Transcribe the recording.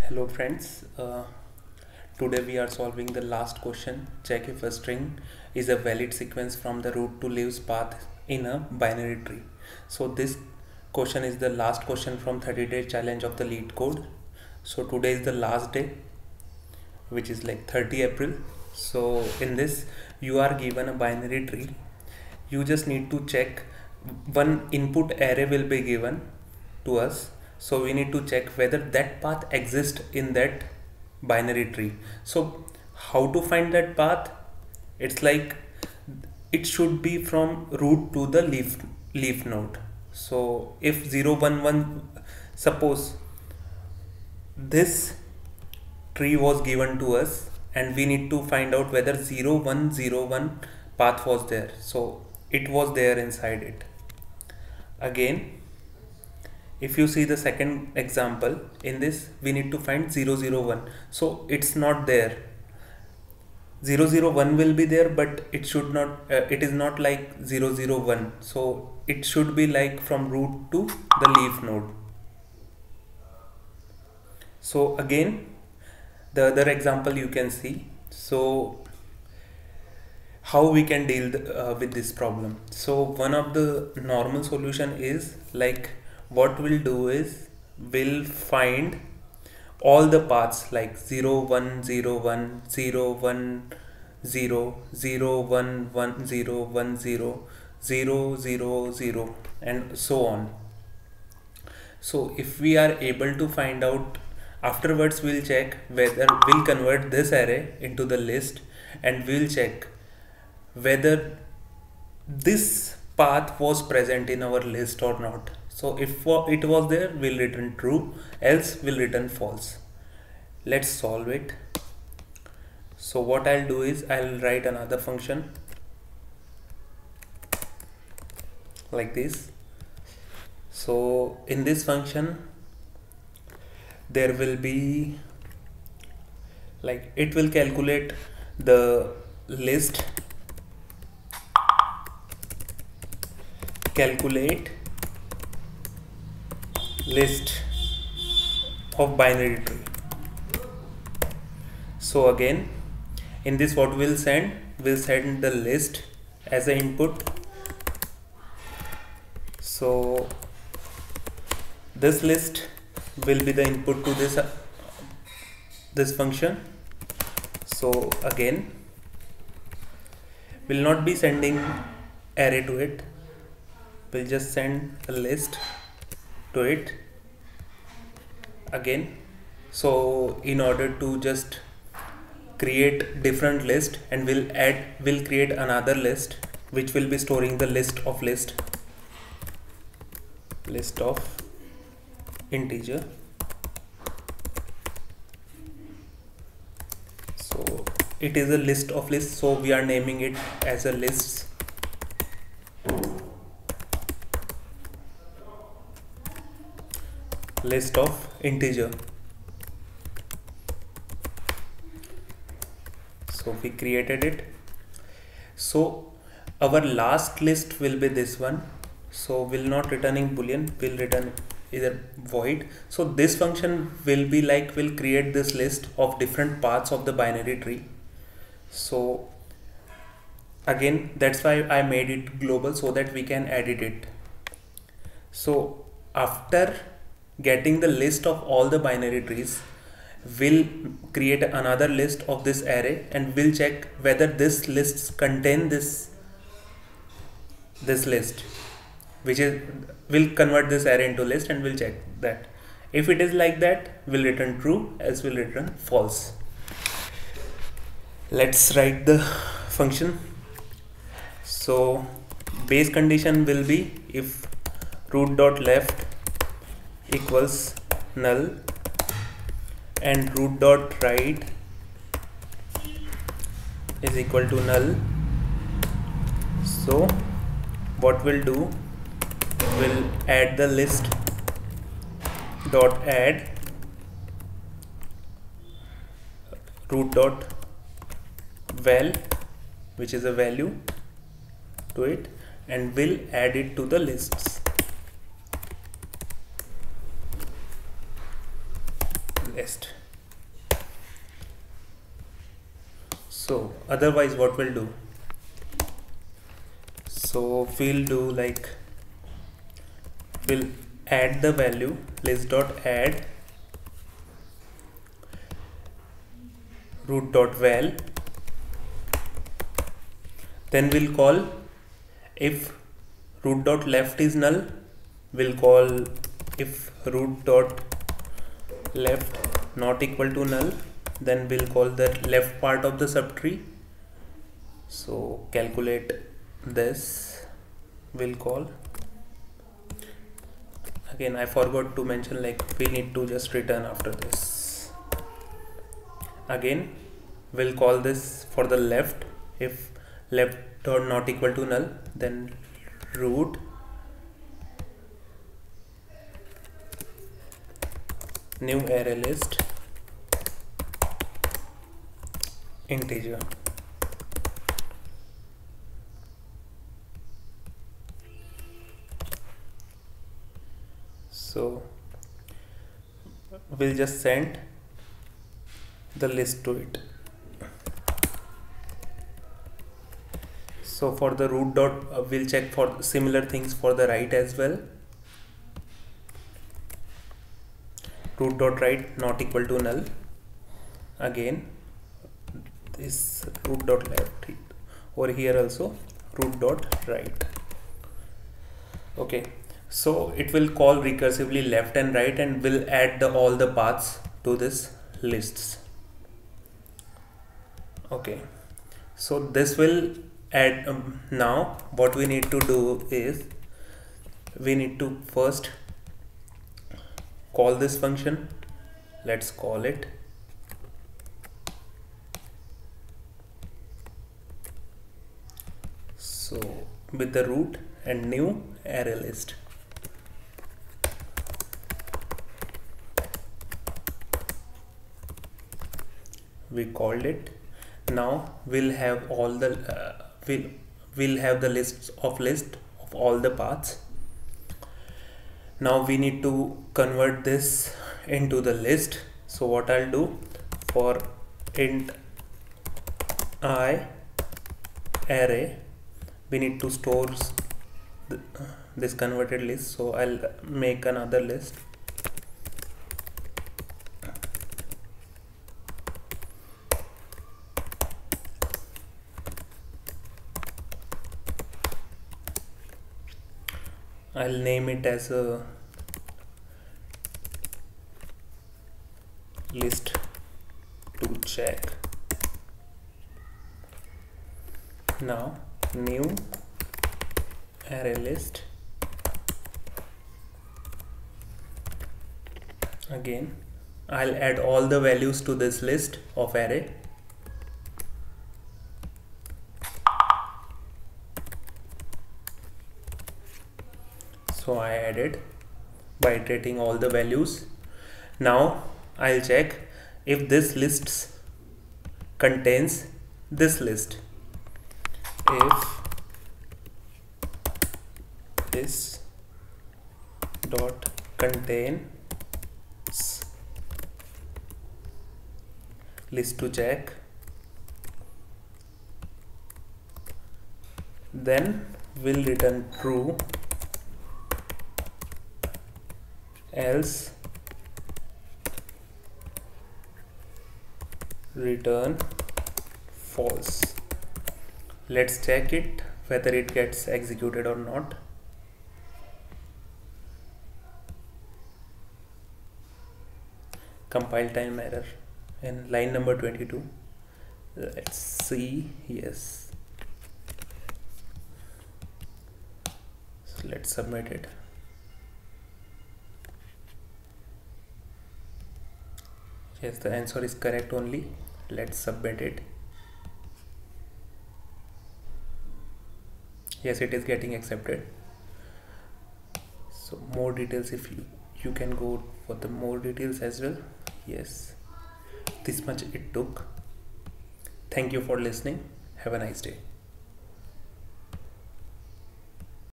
Hello friends, today we are solving the last question. Check if a string is a valid sequence from the root to leaves path in a binary tree. So this question is the last question from 30-day challenge of the LeetCode. So today is the last day, which is like 30 April. So in this you are given a binary tree. You just need to check one input array will be given to us, so we need to check whether that path exists in that binary tree. So how to find that path? It's like it should be from root to the leaf node. So if 0 1 1, suppose this tree was given to us and we need to find out whether 0 1 0 1 path was there, so it was there inside it. Again, if you see the second example, in this we need to find 0 0 1, so it's not there. 0 0 1 will be there, but it should not it is not like 0 0 1, so it should be like from root to the leaf node. So again, the other example you can see. So how we can deal with this problem? So one of the normal solution is like, what we'll do is we'll find all the paths like 0 1 0 1 0 1 0 0 1 1 0 1 0 0 0 0 and so on. So if we are able to find out, afterwards we'll check whether we'll convert this array into the list, and we'll check whether this path was present in our list or not. So if it was there, we'll return true, else we'll return false. Let's solve it. So what I'll do is I'll write another function like this. So in this function there will be like, it will calculate the list, calculate list of binary tree. So again, in this what we'll send the list as an input. So this list will be the input to this function. So again, we'll not be sending array to it, we'll just send a list to it again. So in order to just create different list, and we'll create another list which will be storing the list of integer. So it is a list of lists, so we are naming it as a list. List of integer. So we created it. So our last list will be this one. So we'll not returning boolean, we'll return either void. So this function will be like, we'll create this list of different parts of the binary tree. So again, that's why I made it global, so that we can edit it. So after getting the list of all the binary trees, we'll create another list of this array, and we'll check whether this lists contain this list, which is, we'll convert this array into list, and we'll check that. If it is like that, we'll return true, else we'll return false. Let's write the function. So base condition will be if root.left equals null and root.right is equal to null. So what we'll do, we'll add the list dot add root dot val, which is a value to it, and we'll add it to the lists. list. So otherwise what we'll do, so we'll do like, we'll add the value list dot add root dot val, then we'll call, if root dot left is null, we'll call if root dot left not equal to null, then we'll call the left part of the subtree. So calculate this, we'll call, again I forgot to mention, like we need to just return after this. Again we'll call this for the left, if left dot not equal to null, then root new array list integer. So we'll just send the list to it. So for the root dot, we'll check for similar things for the right as well. Root dot right not equal to null. Again this root dot left, over here also root dot right. Okay, so it will call recursively left and right, and will add all the paths to this lists. Okay, so this will add. Now what we need to do is, we need to first call this function. Let's call it so with the root and new array list. We called it. Now we'll have all the we'll have the list of all the paths. Now we need to convert this into the list. So what I'll do, for int I array, we need to store this converted list. So I'll make another list. I'll name it as a list to check. Now new array list. Again I'll add all the values to this list of array. So I added by iterating all the values. Now I'll check if this list contains this list. If this dot contains list to check, then we'll return true, else return false. Let's check it whether it gets executed or not. Compile time error in line number 22. Let's see. Yes, so let's submit it. Yes, the answer is correct only. Let's submit it. Yes, it is getting accepted. So more details, if you can go for the more details as well. Yes, this much it took. Thank you for listening. Have a nice day.